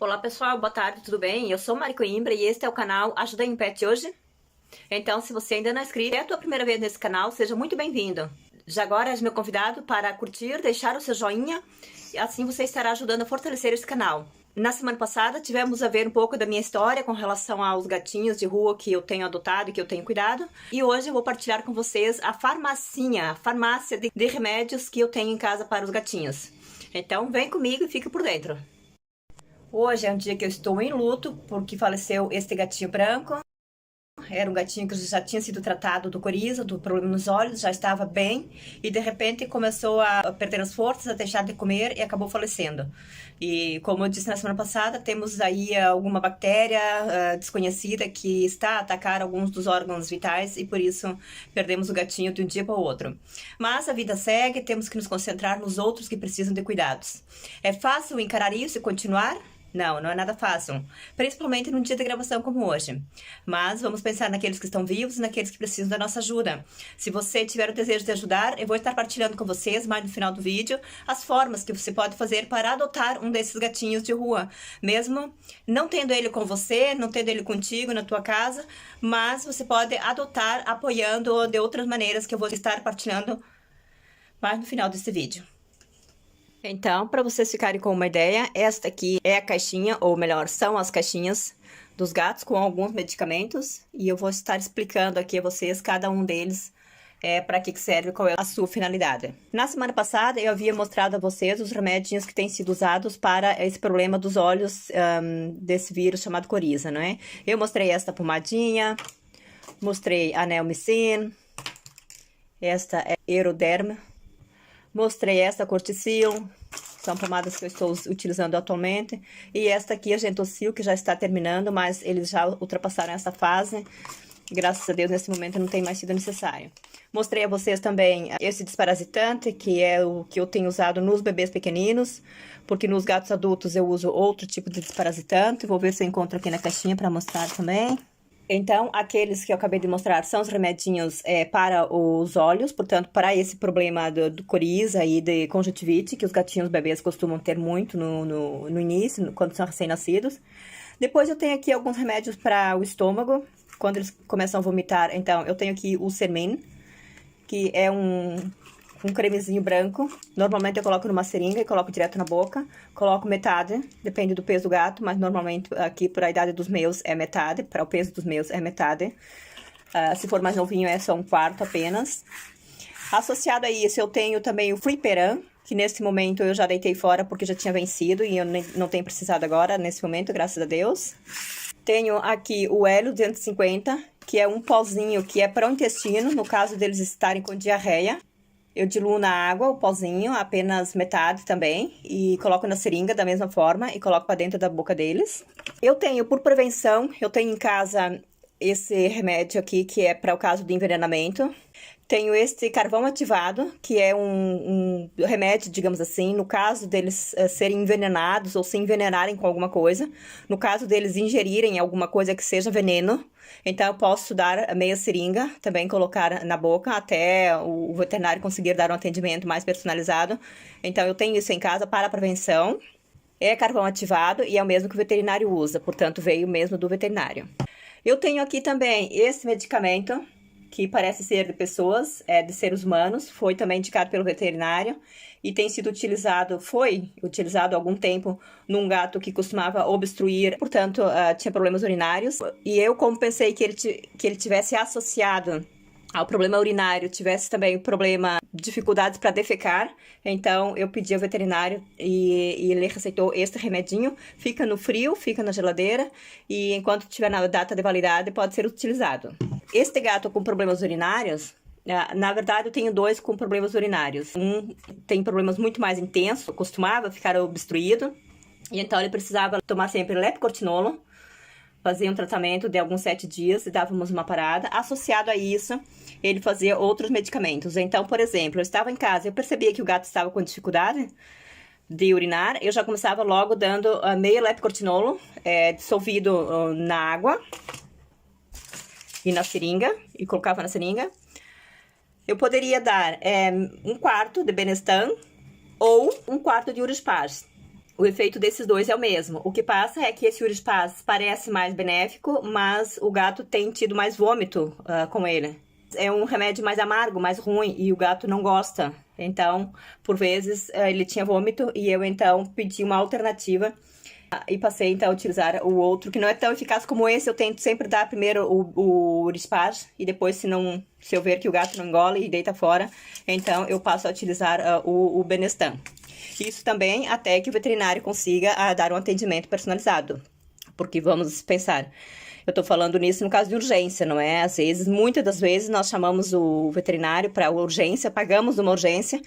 Olá pessoal, boa tarde, tudo bem? Eu sou Mari Coimbra e este é o canal Ajuda em Pet hoje. Então, se você ainda não é inscrito, é a tua primeira vez nesse canal, seja muito bem-vindo. Já agora és meu convidado para curtir, deixar o seu joinha, e assim você estará ajudando a fortalecer esse canal. Na semana passada tivemos a ver um pouco da minha história com relação aos gatinhos de rua que eu tenho adotado e que eu tenho cuidado. E hoje eu vou partilhar com vocês a farmácia de remédios que eu tenho em casa para os gatinhos. Então vem comigo e fica por dentro. Hoje é um dia que eu estou em luto, porque faleceu este gatinho branco. Era um gatinho que já tinha sido tratado do coriza, do problema nos olhos, já estava bem. E de repente começou a perder as forças, a deixar de comer e acabou falecendo. E como eu disse na semana passada, temos aí alguma bactéria desconhecida que está a atacar alguns dos órgãos vitais. E por isso perdemos o gatinho de um dia para o outro. Mas a vida segue, temos que nos concentrar nos outros que precisam de cuidados. É fácil encarar isso e continuar? Não, não é nada fácil, principalmente num dia de gravação como hoje. Mas vamos pensar naqueles que estão vivos e naqueles que precisam da nossa ajuda. Se você tiver o desejo de ajudar, eu vou estar partilhando com vocês, mais no final do vídeo, as formas que você pode fazer para adotar um desses gatinhos de rua. Mesmo não tendo ele com você, não tendo ele contigo na tua casa, mas você pode adotar apoiando de outras maneiras que eu vou estar partilhando mais no final desse vídeo. Então, para vocês ficarem com uma ideia, esta aqui é a caixinha, ou melhor, são as caixinhas dos gatos com alguns medicamentos. E eu vou estar explicando aqui a vocês, cada um deles, para que serve, qual é a sua finalidade. Na semana passada, eu havia mostrado a vocês os remédios que têm sido usados para esse problema dos olhos desse vírus chamado coriza, não é? Eu mostrei esta pomadinha, mostrei a Neomycin, esta é Aeroderm. Mostrei esta Corticil, são pomadas que eu estou utilizando atualmente. E esta aqui, a Gentosil, que já está terminando, mas eles já ultrapassaram essa fase. Graças a Deus, nesse momento não tem mais sido necessário. Mostrei a vocês também esse desparasitante, que é o que eu tenho usado nos bebês pequeninos. Porque nos gatos adultos eu uso outro tipo de desparasitante. Vou ver se eu encontro aqui na caixinha para mostrar também. Então, aqueles que eu acabei de mostrar são os remedinhos para os olhos, portanto, para esse problema do coriza e de conjuntivite, que os gatinhos bebês costumam ter muito no início, quando são recém-nascidos. Depois eu tenho aqui alguns remédios para o estômago, quando eles começam a vomitar. Então, eu tenho aqui o Sermin, que é um cremezinho branco. Normalmente eu coloco numa seringa e coloco direto na boca. Coloco metade, depende do peso do gato, mas normalmente aqui para a idade dos meus é metade, para o peso dos meus é metade. Se for mais novinho é só um quarto apenas. Associado a isso eu tenho também o Fliperam, que nesse momento eu já deitei fora porque já tinha vencido e eu não tenho precisado agora nesse momento, graças a Deus. Tenho aqui o Hélio 250, que é um pozinho que é para o intestino, no caso deles estarem com diarreia. Eu diluo na água o pozinho, apenas metade também, e coloco na seringa da mesma forma e coloco para dentro da boca deles. Eu tenho, por prevenção, eu tenho em casa esse remédio aqui, que é para o caso de envenenamento. Tenho este carvão ativado, que é um remédio, digamos assim, no caso deles serem envenenados ou se envenenarem com alguma coisa. No caso deles ingerirem alguma coisa que seja veneno. Então, eu posso dar meia seringa, também colocar na boca, até o veterinário conseguir dar um atendimento mais personalizado. Então, eu tenho isso em casa para prevenção. É carvão ativado e é o mesmo que o veterinário usa, portanto, veio mesmo do veterinário. Eu tenho aqui também esse medicamento, que parece ser de pessoas, de seres humanos, foi também indicado pelo veterinário e tem sido utilizado, foi utilizado há algum tempo num gato que costumava obstruir, portanto, tinha problemas urinários. E eu, como pensei que ele tivesse associado ao problema urinário, tivesse também o problema dificuldades para defecar, então eu pedi ao veterinário e ele receitou este remedinho. Fica no frio, fica na geladeira e enquanto tiver na data de validade pode ser utilizado. Este gato com problemas urinários, na verdade eu tenho dois com problemas urinários. Um tem problemas muito mais intensos, costumava ficar obstruído e então ele precisava tomar sempre lepcortinolo. Fazia um tratamento de alguns 7 dias e dávamos uma parada. Associado a isso, ele fazia outros medicamentos. Então, por exemplo, eu estava em casa, eu percebia que o gato estava com dificuldade de urinar, eu já começava logo dando meia lepcortinolo dissolvido na água e na seringa, e colocava na seringa. Eu poderia dar um quarto de Benestan ou um quarto de Urospaz. O efeito desses dois é o mesmo. O que passa é que esse Urispaz parece mais benéfico, mas o gato tem tido mais vômito com ele. É um remédio mais amargo, mais ruim, e o gato não gosta. Então, por vezes, ele tinha vômito e eu, então, pedi uma alternativa e passei, então, a utilizar o outro, que não é tão eficaz como esse. Eu tento sempre dar primeiro o Urispaz e depois, se eu ver que o gato não engole e deita fora, então eu passo a utilizar o Benestan. Isso também até que o veterinário consiga dar um atendimento personalizado. Porque vamos pensar, eu tô falando nisso no caso de urgência, não é? Às vezes, muitas das vezes, nós chamamos o veterinário para urgência, pagamos uma urgência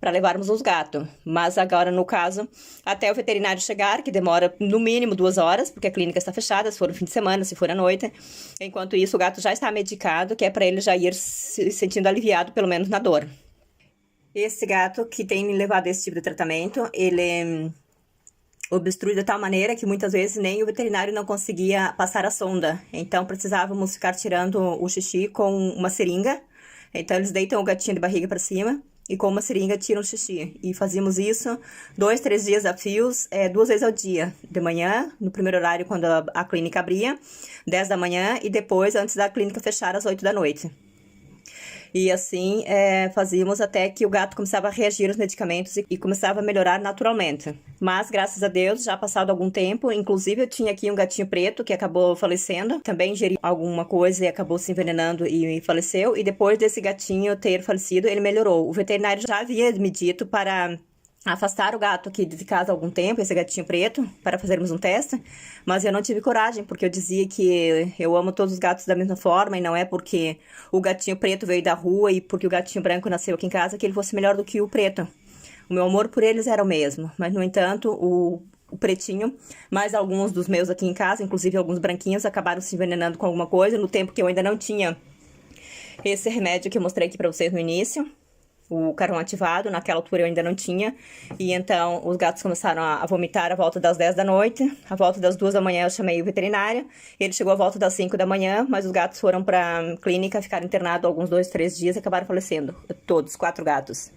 para levarmos os gatos. Mas agora, no caso, até o veterinário chegar, que demora no mínimo 2 horas, porque a clínica está fechada, se for no fim de semana, se for à noite. Enquanto isso, o gato já está medicado, que é para ele já ir se sentindo aliviado, pelo menos na dor. Esse gato que tem levado esse tipo de tratamento, ele obstrui de tal maneira que muitas vezes nem o veterinário não conseguia passar a sonda. Então, precisávamos ficar tirando o xixi com uma seringa. Então, eles deitam o gatinho de barriga para cima e com uma seringa tiram o xixi. E fazíamos isso 2, 3 dias a fios, 2 vezes ao dia. De manhã, no primeiro horário, quando a clínica abria, 10 da manhã, e depois, antes da clínica fechar, às 8 da noite. E assim, fazíamos até que o gato começava a reagir aos medicamentos e começava a melhorar naturalmente. Mas, graças a Deus, já passado algum tempo, inclusive eu tinha aqui um gatinho preto que acabou falecendo. Também ingeriu alguma coisa e acabou se envenenando e faleceu. E depois desse gatinho ter falecido, ele melhorou. O veterinário já havia me dito para afastar o gato aqui de casa há algum tempo, esse gatinho preto, para fazermos um teste, mas eu não tive coragem, porque eu dizia que eu amo todos os gatos da mesma forma, e não é porque o gatinho preto veio da rua e porque o gatinho branco nasceu aqui em casa que ele fosse melhor do que o preto. O meu amor por eles era o mesmo, mas no entanto, o pretinho, mais alguns dos meus aqui em casa, inclusive alguns branquinhos, acabaram se envenenando com alguma coisa, no tempo que eu ainda não tinha esse remédio que eu mostrei aqui pra vocês no início. O carvão ativado, naquela altura eu ainda não tinha. E então, os gatos começaram a vomitar à volta das 10 da noite. À volta das 2 da manhã eu chamei o veterinário. Ele chegou à volta das 5 da manhã, mas os gatos foram pra clínica, ficaram internados alguns 2, 3 dias e acabaram falecendo. Todos, 4 gatos.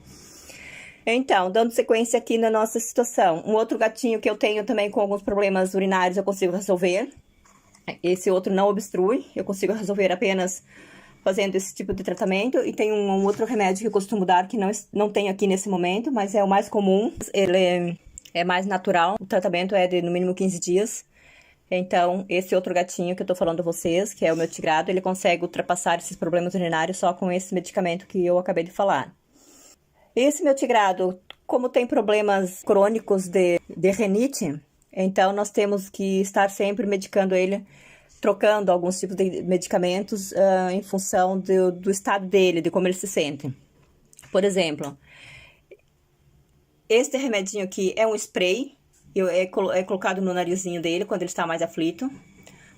Então, dando sequência aqui na nossa situação. Um outro gatinho que eu tenho também com alguns problemas urinários eu consigo resolver. Esse outro não obstrui, eu consigo resolver apenas fazendo esse tipo de tratamento. E tem um outro remédio que eu costumo dar, que não tem aqui nesse momento, mas é o mais comum. Ele é mais natural. O tratamento é de no mínimo 15 dias. Então, esse outro gatinho que eu tô falando a vocês, que é o meu tigrado, ele consegue ultrapassar esses problemas urinários só com esse medicamento que eu acabei de falar. Esse meu tigrado, como tem problemas crônicos de renite, então nós temos que estar sempre medicando ele, trocando alguns tipos de medicamentos em função do estado dele, de como ele se sente. Por exemplo, este remedinho aqui é um spray, é colocado no narizinho dele quando ele está mais aflito.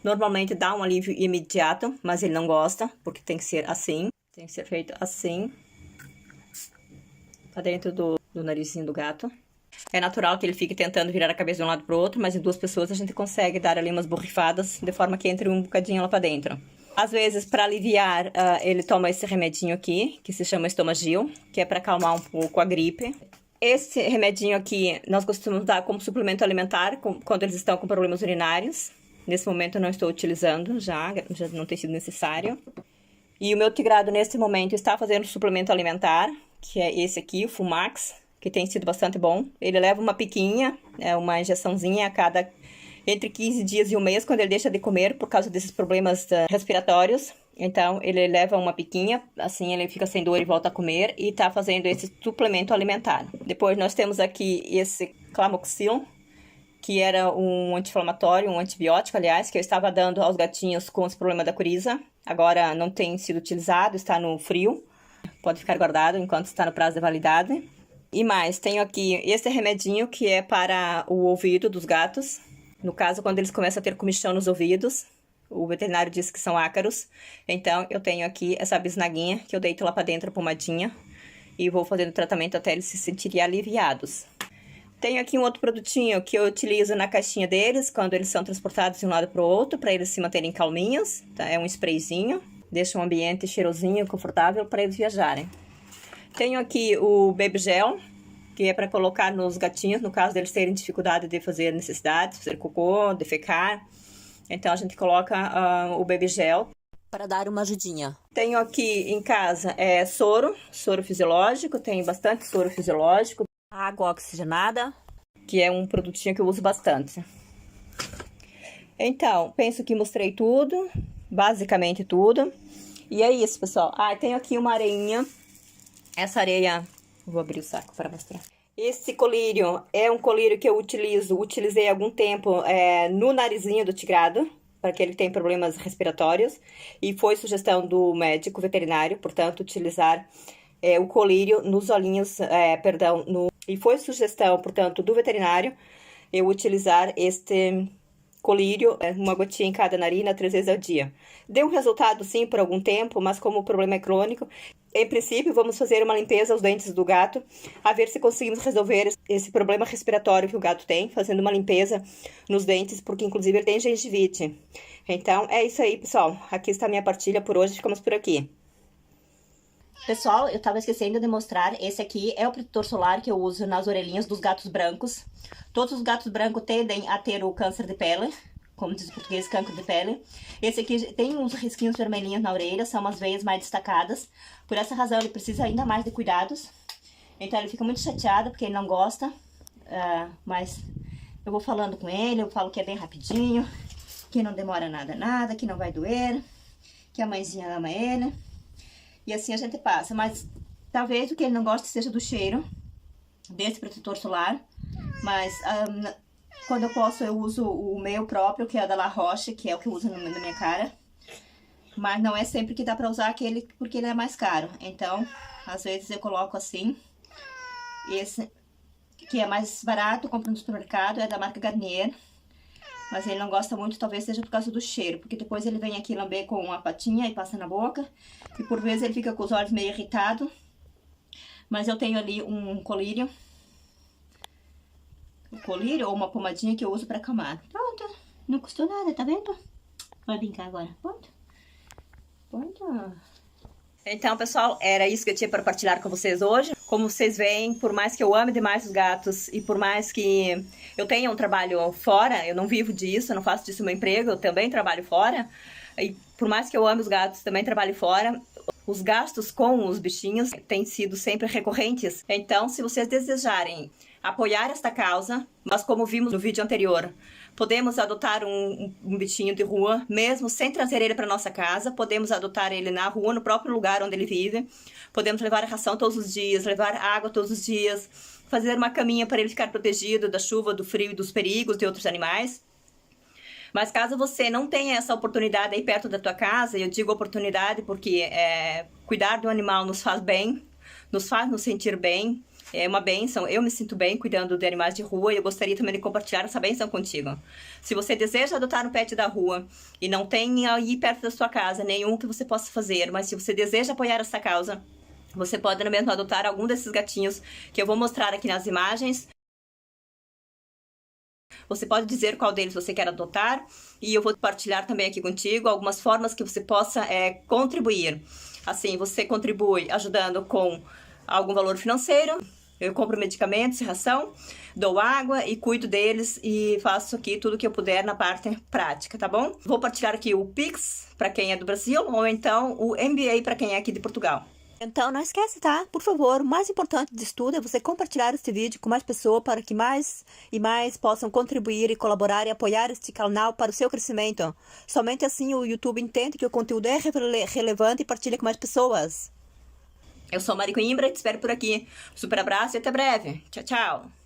Normalmente dá um alívio imediato, mas ele não gosta, porque tem que ser assim, tem que ser feito assim, pra dentro do narizinho do gato. É natural que ele fique tentando virar a cabeça de um lado pro outro, mas em 2 pessoas a gente consegue dar ali umas borrifadas, de forma que entre um bocadinho lá pra dentro. Às vezes, para aliviar, ele toma esse remedinho aqui, que se chama Estomagil, que é para acalmar um pouco a gripe. Esse remedinho aqui, nós costumamos dar como suplemento alimentar, quando eles estão com problemas urinários. Nesse momento eu não estou utilizando, já não tem sido necessário. E o meu tigrado, nesse momento, está fazendo suplemento alimentar, que é esse aqui, o Fumax, que tem sido bastante bom. Ele leva uma piquinha, uma injeçãozinha a cada entre 15 dias e um mês, quando ele deixa de comer por causa desses problemas respiratórios. Então, ele leva uma piquinha, assim ele fica sem dor e volta a comer, e tá fazendo esse suplemento alimentar. Depois nós temos aqui esse Clamoxil, que era um anti-inflamatório, um antibiótico, aliás, que eu estava dando aos gatinhos com esse problema da coriza. Agora não tem sido utilizado, está no frio, pode ficar guardado enquanto está no prazo de validade. E mais, tenho aqui esse remedinho que é para o ouvido dos gatos. No caso, quando eles começam a ter comichão nos ouvidos, o veterinário diz que são ácaros. Então, eu tenho aqui essa bisnaguinha que eu deito lá para dentro, a pomadinha, e vou fazendo tratamento até eles se sentirem aliviados. Tenho aqui um outro produtinho que eu utilizo na caixinha deles, quando eles são transportados de um lado para o outro, para eles se manterem calminhos. Tá? É um sprayzinho, deixa um ambiente cheirosinho, confortável para eles viajarem. Tenho aqui o Baby Gel, que é para colocar nos gatinhos, no caso deles terem dificuldade de fazer necessidades, fazer cocô, defecar. Então a gente coloca o baby gel para dar uma ajudinha. Tenho aqui em casa soro fisiológico, tem bastante soro fisiológico. Água oxigenada, que é um produtinho que eu uso bastante. Então, penso que mostrei tudo, basicamente tudo. E é isso, pessoal. Tenho aqui uma areinha. Essa areia, vou abrir o saco para mostrar. Esse colírio é um colírio que eu utilizei há algum tempo no narizinho do tigrado, para que ele tenha problemas respiratórios. E foi sugestão do médico veterinário, portanto, utilizar o colírio nos olhinhos, E foi sugestão, portanto, do veterinário, eu utilizar este colírio, uma gotinha em cada narina, 3 vezes ao dia. Deu um resultado, sim, por algum tempo, mas como o problema é crônico, em princípio, vamos fazer uma limpeza aos dentes do gato, a ver se conseguimos resolver esse problema respiratório que o gato tem, fazendo uma limpeza nos dentes, porque inclusive ele tem gengivite. Então, é isso aí, pessoal. Aqui está a minha partilha por hoje, ficamos por aqui. Pessoal, eu tava esquecendo de mostrar, esse aqui é o protetor solar que eu uso nas orelhinhas dos gatos brancos. Todos os gatos brancos tendem a ter o câncer de pele, como diz o português, cancro de pele. Esse aqui tem uns risquinhos vermelhinhos na orelha, são umas veias mais destacadas. Por essa razão ele precisa ainda mais de cuidados. Então ele fica muito chateado porque ele não gosta, mas eu vou falando com ele, eu falo que é bem rapidinho, que não demora nada, que não vai doer, que a mãezinha ama ele. E assim a gente passa, mas talvez o que ele não goste seja do cheiro desse protetor solar. Mas quando eu posso eu uso o meu próprio, que é da La Roche, que é o que eu uso na minha cara. Mas não é sempre que dá pra usar aquele, porque ele é mais caro. Então, às vezes eu coloco assim. Esse, que é mais barato, compro no supermercado, é da marca Garnier. Mas ele não gosta muito, talvez seja por causa do cheiro. Porque depois ele vem aqui lamber com a patinha e passa na boca. E por vezes ele fica com os olhos meio irritados. Mas eu tenho ali um colírio. Um colírio ou uma pomadinha que eu uso pra acalmar. Pronto, não custou nada, tá vendo? Vai brincar agora, pronto. Pronto. Então, pessoal, era isso que eu tinha para partilhar com vocês hoje. Como vocês veem, por mais que eu ame demais os gatos e por mais que eu tenha um trabalho fora, eu não vivo disso, eu não faço disso meu emprego, eu também trabalho fora. E por mais que eu ame os gatos, também trabalho fora. Os gastos com os bichinhos têm sido sempre recorrentes. Então, se vocês desejarem apoiar esta causa, mas como vimos no vídeo anterior, podemos adotar um bichinho de rua, mesmo sem trazer ele para nossa casa. Podemos adotar ele na rua, no próprio lugar onde ele vive. Podemos levar a ração todos os dias, levar água todos os dias, fazer uma caminha para ele ficar protegido da chuva, do frio e dos perigos de outros animais. Mas caso você não tenha essa oportunidade aí perto da tua casa, eu digo oportunidade porque cuidar do animal nos faz bem, nos faz nos sentir bem. É uma bênção, eu me sinto bem cuidando de animais de rua e eu gostaria também de compartilhar essa bênção contigo. Se você deseja adotar um pet da rua e não tem aí perto da sua casa nenhum que você possa fazer, mas se você deseja apoiar essa causa, você pode mesmo adotar algum desses gatinhos que eu vou mostrar aqui nas imagens. Você pode dizer qual deles você quer adotar e eu vou partilhar também aqui contigo algumas formas que você possa contribuir. Assim, você contribui ajudando com algum valor financeiro. Eu compro medicamentos, ração, dou água e cuido deles e faço aqui tudo que eu puder na parte prática, tá bom? Vou partilhar aqui o Pix para quem é do Brasil ou então o MBA para quem é aqui de Portugal. Então não esquece, tá? Por favor, o mais importante disso tudo é você compartilhar este vídeo com mais pessoas para que mais e mais possam contribuir e colaborar e apoiar este canal para o seu crescimento. Somente assim o YouTube entende que o conteúdo é relevante e partilha com mais pessoas. Eu sou a Mari Coimbra e te espero por aqui. Super abraço e até breve. Tchau, tchau.